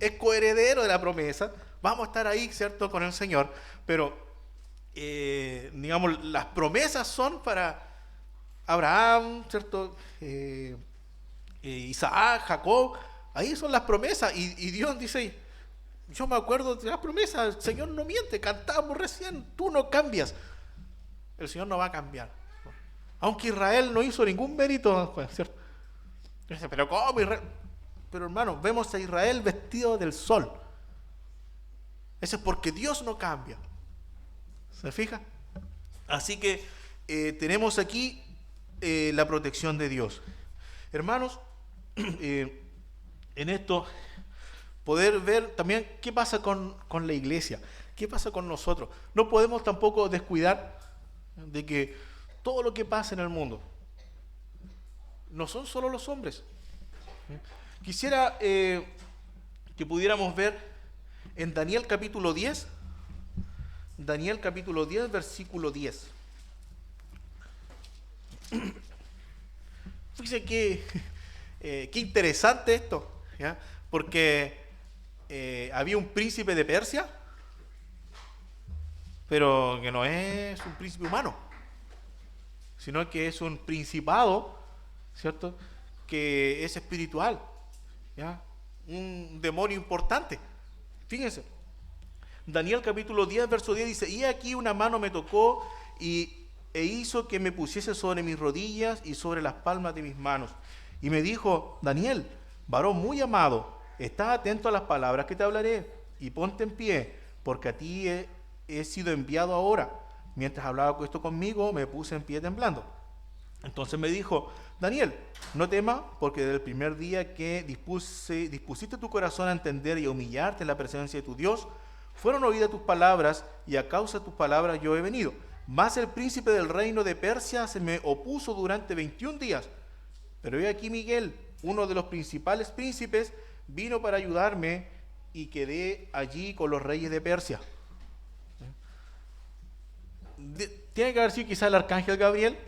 es coheredero de la promesa. Vamos a estar ahí, ¿cierto?, con el Señor. Pero, digamos, las promesas son para Abraham, ¿cierto?, Isaac, Jacob. Ahí son las promesas. Y Dios dice, yo me acuerdo de las promesas. El Señor no miente, cantamos recién. Tú no cambias. El Señor no va a cambiar. Aunque Israel no hizo ningún mérito, ¿cierto? Dice, pero ¿cómo Israel? Pero hermano, vemos a Israel vestido del sol. Eso es porque Dios no cambia. ¿Se fija? Así que tenemos aquí la protección de Dios. Hermanos, en esto poder ver también qué pasa con la iglesia, qué pasa con nosotros. No podemos tampoco descuidar de que todo lo que pasa en el mundo no son solo los hombres. Quisiera que pudiéramos ver en Daniel capítulo 10, Daniel capítulo 10, versículo 10. Fíjense qué interesante esto, ¿ya? Porque había un príncipe de Persia, pero que no es un príncipe humano, sino que es un principado, ¿cierto?, que es espiritual, ¿ya? Un demonio importante. Fíjense, Daniel capítulo 10, verso 10 dice, y aquí una mano me tocó e hizo que me pusiese sobre mis rodillas y sobre las palmas de mis manos. Y me dijo, Daniel, varón muy amado, está atento a las palabras que te hablaré y ponte en pie, porque a ti he sido enviado ahora. Mientras hablaba esto conmigo, me puse en pie temblando. Entonces me dijo, Daniel, no temas, porque desde el primer día que dispusiste tu corazón a entender y a humillarte en la presencia de tu Dios, fueron oídas tus palabras, y a causa de tus palabras yo he venido. Mas el príncipe del reino de Persia se me opuso durante 21 días. Pero he aquí Miguel, uno de los principales príncipes, vino para ayudarme y quedé allí con los reyes de Persia. Tiene que haber sido quizá el arcángel Gabriel,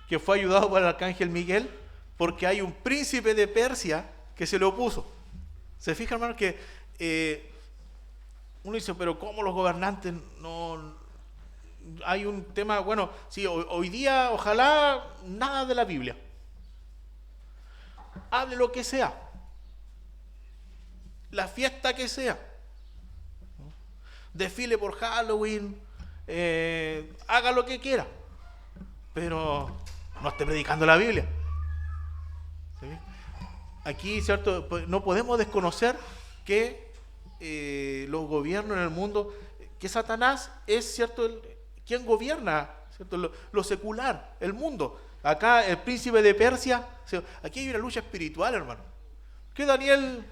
que fue ayudado por el arcángel Miguel, porque hay un príncipe de Persia que se le opuso. ¿Se fija, hermano, que uno dice, pero cómo los gobernantes no... Hay un tema, bueno, sí, hoy día ojalá nada de la Biblia. Hable lo que sea, la fiesta que sea, desfile por Halloween, haga lo que quiera, pero no esté predicando la Biblia. ¿Sí? Aquí, ¿cierto?, no podemos desconocer que los gobiernos en el mundo, que Satanás es, ¿cierto?, quien gobierna, ¿cierto?, lo secular, el mundo. Acá el príncipe de Persia, aquí hay una lucha espiritual, hermano, que Daniel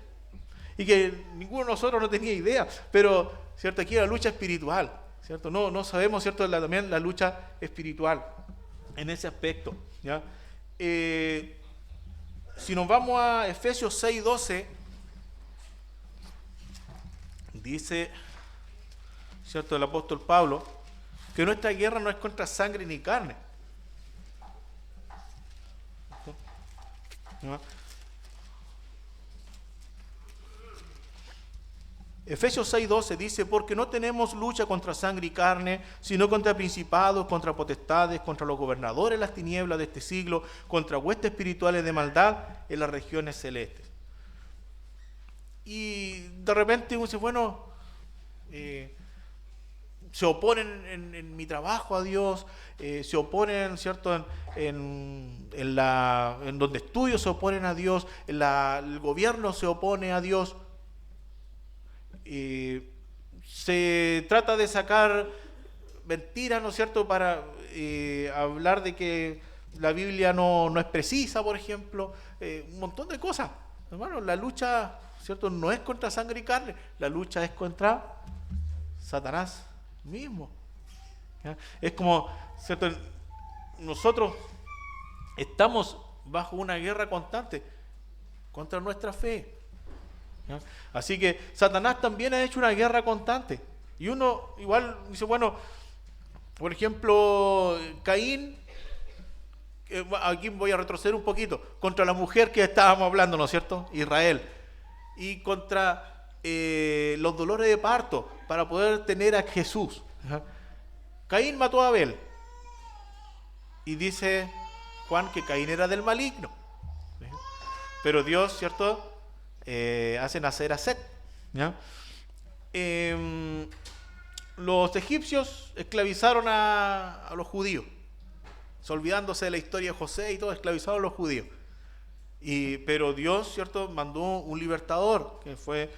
y que ninguno de nosotros no tenía idea, pero cierto, aquí hay una lucha espiritual, cierto, no sabemos, cierto, también la lucha espiritual en ese aspecto, ¿ya? Si nos vamos a Efesios 6:12, dice, cierto, el apóstol Pablo, que nuestra guerra no es contra sangre ni carne. ¿No? Efesios 6:12 dice, porque no tenemos lucha contra sangre y carne, sino contra principados, contra potestades, contra los gobernadores de las tinieblas de este siglo, contra huestes espirituales de maldad en las regiones celestes. Y de repente uno dice, bueno, se oponen en mi trabajo a Dios, se oponen, ¿cierto?, en donde estudio se oponen a Dios, el gobierno se opone a Dios. Se trata de sacar mentiras, ¿no es cierto?, para hablar de que la Biblia no es precisa, por ejemplo, un montón de cosas. Hermano, la lucha, ¿cierto?, no es contra sangre y carne, la lucha es contra Satanás mismo. ¿Ya? Es como, ¿cierto?, nosotros estamos bajo una guerra constante contra nuestra fe. ¿Ya? Así que Satanás también ha hecho una guerra constante. Y uno igual dice, bueno, por ejemplo, Caín aquí voy a retroceder un poquito, contra la mujer que estábamos hablando, ¿no es cierto? Israel. Y contra los dolores de parto para poder tener a Jesús. ¿Ya? Caín mató a Abel. Y dice Juan que Caín era del maligno. Pero Dios, ¿cierto? Hace nacer a Set. ¿Ya? Los egipcios esclavizaron a los judíos, olvidándose de la historia de José y todo, esclavizaron a los judíos. Pero Dios, ¿cierto?, mandó un libertador, que fue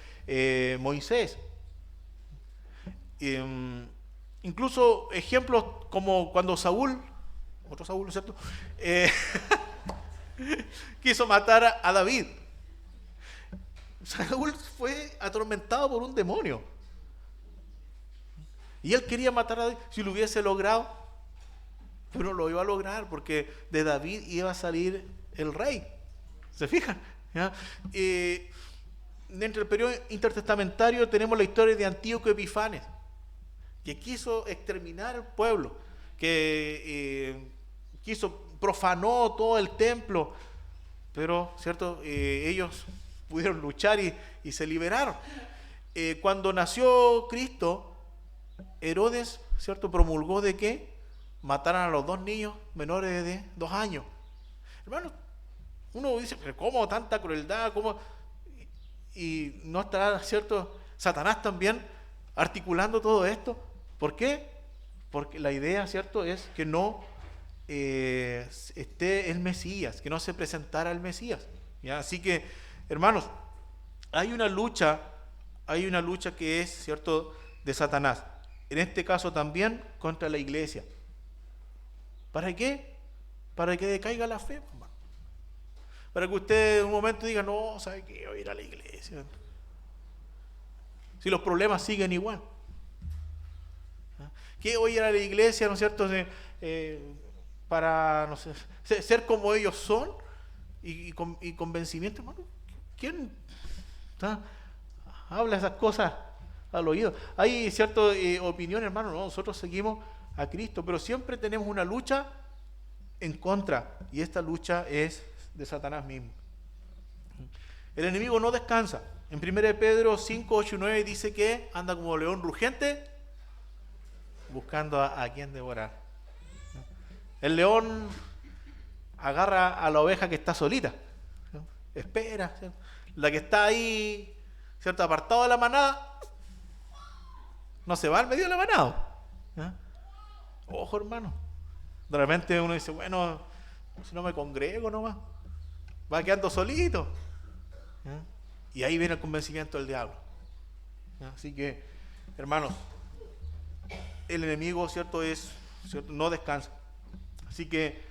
Moisés. Incluso ejemplos como cuando Saúl, otro Saúl, ¿cierto?, quiso matar a David. Saúl fue atormentado por un demonio. Y él quería matar a David. Si lo hubiese logrado, pero no lo iba a lograr, porque de David iba a salir el rey. ¿Se fijan? ¿Ya? Dentro del periodo intertestamentario tenemos la historia de Antíoco Epifanes, que quiso exterminar al pueblo, que profanó todo el templo, pero ¿cierto? Ellos pudieron luchar y se liberaron. Cuando nació Cristo, Herodes, ¿cierto?, promulgó de que mataran a los 2 niños menores de 2 años. Hermanos, uno dice, pero ¿cómo tanta crueldad? ¿Cómo? Y no estará, ¿cierto?, Satanás también articulando todo esto. ¿Por qué? Porque la idea, ¿cierto?, es que no esté el Mesías, que no se presentara el Mesías. ¿Ya? Así que, hermanos, hay una lucha que es, ¿cierto?, de Satanás. En este caso también contra la iglesia. ¿Para qué? Para que decaiga la fe, hermano. Para que usted en un momento diga, no, ¿sabe qué? Voy a ir a la iglesia. Si los problemas siguen igual. ¿Qué voy a ir a la iglesia, ¿no es cierto? Para, no sé, ser como ellos son y convencimiento, hermano. ¿Quién habla esas cosas al oído? Hay cierta opinión, hermano, no, nosotros seguimos a Cristo, pero siempre tenemos una lucha en contra, y esta lucha es de Satanás mismo. El enemigo no descansa. En 1 Pedro 5, 8 y 9 dice que anda como león rugente buscando a quien devorar. El león agarra a la oveja que está solita, ¿no? Espera, ¿cierto? La que está ahí, ¿cierto?, apartado de la manada, no se va al medio de la manada. ¿Ya? Ojo, hermano. De repente uno dice, bueno, si no me congrego nomás, va quedando solito. ¿Ya? Y ahí viene el convencimiento del diablo. ¿Ya? Así que, hermanos, el enemigo, ¿cierto?, ¿cierto?, no descansa. Así que,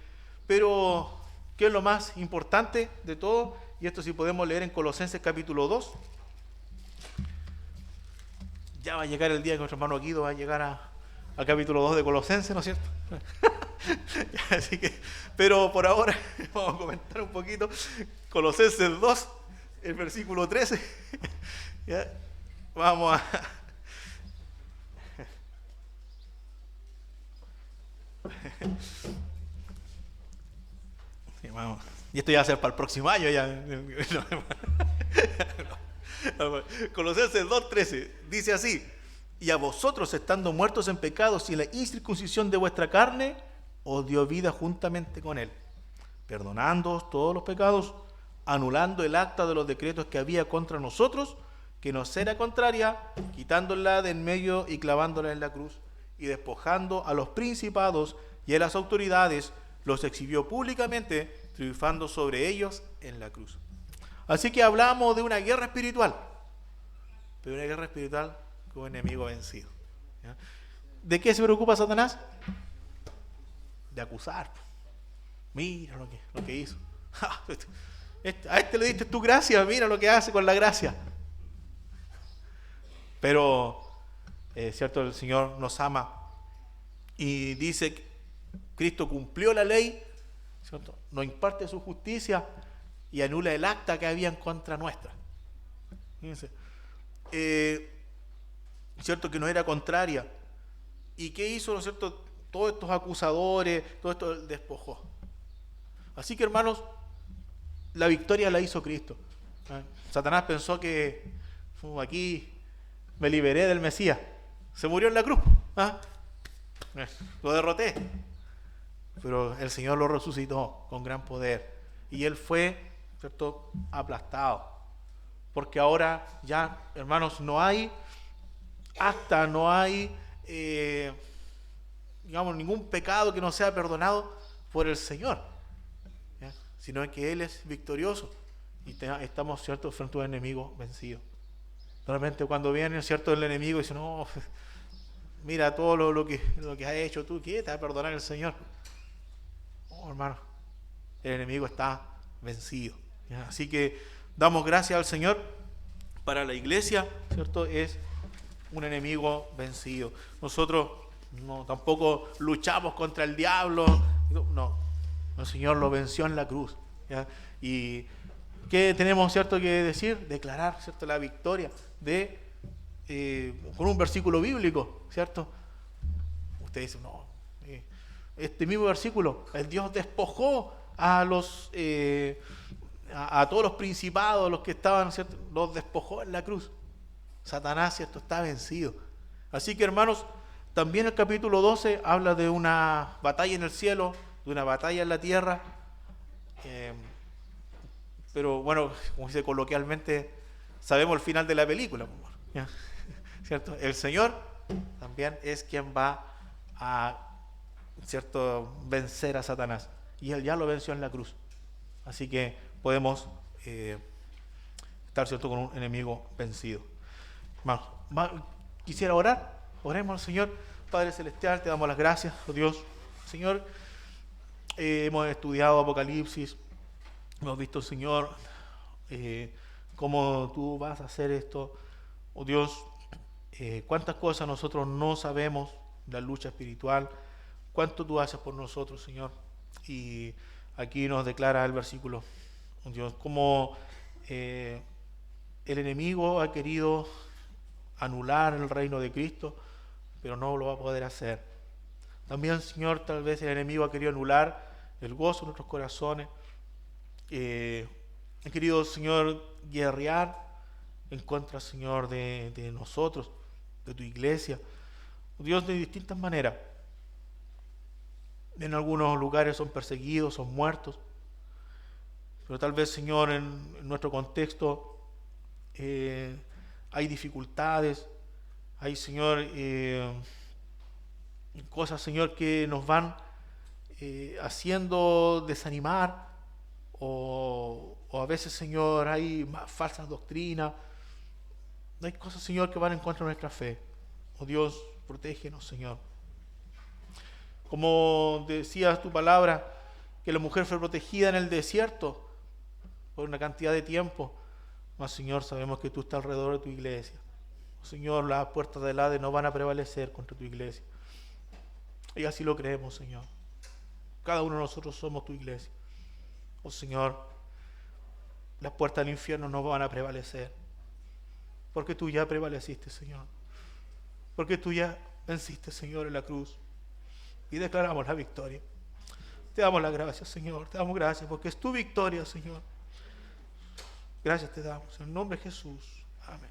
pero, ¿qué es lo más importante de todo? Y esto sí podemos leer en Colosenses capítulo 2. Ya va a llegar el día que nuestro hermano Guido va a llegar al capítulo 2 de Colosenses, ¿no es cierto? Así que, pero por ahora vamos a comentar un poquito Colosenses 2, el versículo 13. ¿Ya? Vamos a... Sí, vamos. Y esto ya va a ser para el próximo año. Ya. Colosenses 2:13 dice así: y a vosotros, estando muertos en pecados y en la incircuncisión de vuestra carne, os dio vida juntamente con él, perdonándoos todos los pecados, anulando el acta de los decretos que había contra nosotros, que nos era contraria, quitándola de en medio y clavándola en la cruz, y despojando a los principados y a las autoridades, los exhibió públicamente, triunfando sobre ellos en la cruz. Así que hablamos de una guerra espiritual, pero una guerra espiritual con un enemigo vencido. ¿Ya? ¿De qué se preocupa Satanás? De acusar. Mira lo que hizo. A este le diste tu gracia, mira lo que hace con la gracia. Pero, cierto, el Señor nos ama y dice que Cristo cumplió la ley, ¿cierto?, nos imparte su justicia y anula el acta que había en contra nuestra. Fíjense. Cierto que no era contraria. ¿Y qué hizo, no es cierto? Todos estos acusadores, todo esto despojó. Así que, hermanos, la victoria la hizo Cristo. Satanás pensó que aquí me liberé del Mesías. Se murió en la cruz. Lo derroté. Pero el Señor lo resucitó con gran poder. Y Él fue, ¿cierto?, aplastado. Porque ahora ya, hermanos, no hay acta, no hay, digamos, ningún pecado que no sea perdonado por el Señor. ¿Ya? Sino que Él es victorioso. Y estamos, ¿cierto?, frente a un enemigo vencido. Realmente cuando viene, ¿cierto?, el enemigo dice, no, mira todo lo que has hecho tú, ¿qué te va a perdonar el Señor? Oh, hermano, el enemigo está vencido. ¿Ya? Así que damos gracias al Señor. Para la iglesia, ¿cierto?, es un enemigo vencido. Nosotros tampoco luchamos contra el diablo. No, el Señor lo venció en la cruz. ¿Ya? Y ¿qué tenemos, cierto, que decir? Declarar, ¿cierto?, la victoria con un versículo bíblico, ¿cierto? Ustedes dicen, no, este mismo versículo, el Dios despojó a todos los principados, los que estaban, ¿cierto?, los despojó en la cruz. Satanás, ¿cierto?, está vencido. Así que, hermanos, también el capítulo 12 habla de una batalla en el cielo, de una batalla en la tierra. Pero bueno, como dice coloquialmente, sabemos el final de la película, ¿ya? ¿Cierto? El Señor también es quien va a, ¿cierto?, vencer a Satanás. Y Él ya lo venció en la cruz. Así que podemos estar, ¿cierto?, con un enemigo vencido. Quisiera orar. Oremos al Señor. Padre Celestial, te damos las gracias, oh Dios. Señor, hemos estudiado Apocalipsis. Hemos visto, Señor, cómo tú vas a hacer esto. Oh Dios, cuántas cosas nosotros no sabemos de la lucha espiritual. Cuánto tú haces por nosotros, Señor. Y aquí nos declara el versículo, oh Dios, cómo el enemigo ha querido anular el reino de Cristo, pero no lo va a poder hacer. También, Señor, tal vez el enemigo ha querido anular el gozo de nuestros corazones. Ha querido, Señor, guerrear en contra, Señor, de nosotros, de tu iglesia. Dios, de distintas maneras. En algunos lugares son perseguidos, son muertos. Pero tal vez, Señor, en nuestro contexto hay dificultades, hay, Señor, cosas, Señor, que nos van haciendo desanimar, o a veces, Señor, hay falsas doctrinas, hay cosas, Señor, que van en contra de nuestra fe. Oh Dios, protégenos, Señor. Como decías tu palabra, que la mujer fue protegida en el desierto por una cantidad de tiempo, mas, Señor, sabemos que tú estás alrededor de tu iglesia. Oh, Señor, las puertas del Hades no van a prevalecer contra tu iglesia. Y así lo creemos, Señor. Cada uno de nosotros somos tu iglesia. Oh, Señor, las puertas del infierno no van a prevalecer, porque tú ya prevaleciste, Señor. Porque tú ya venciste, Señor, en la cruz. Y declaramos la victoria. Te damos las gracias, Señor. Te damos gracias porque es tu victoria, Señor. Gracias te damos. En el nombre de Jesús. Amén.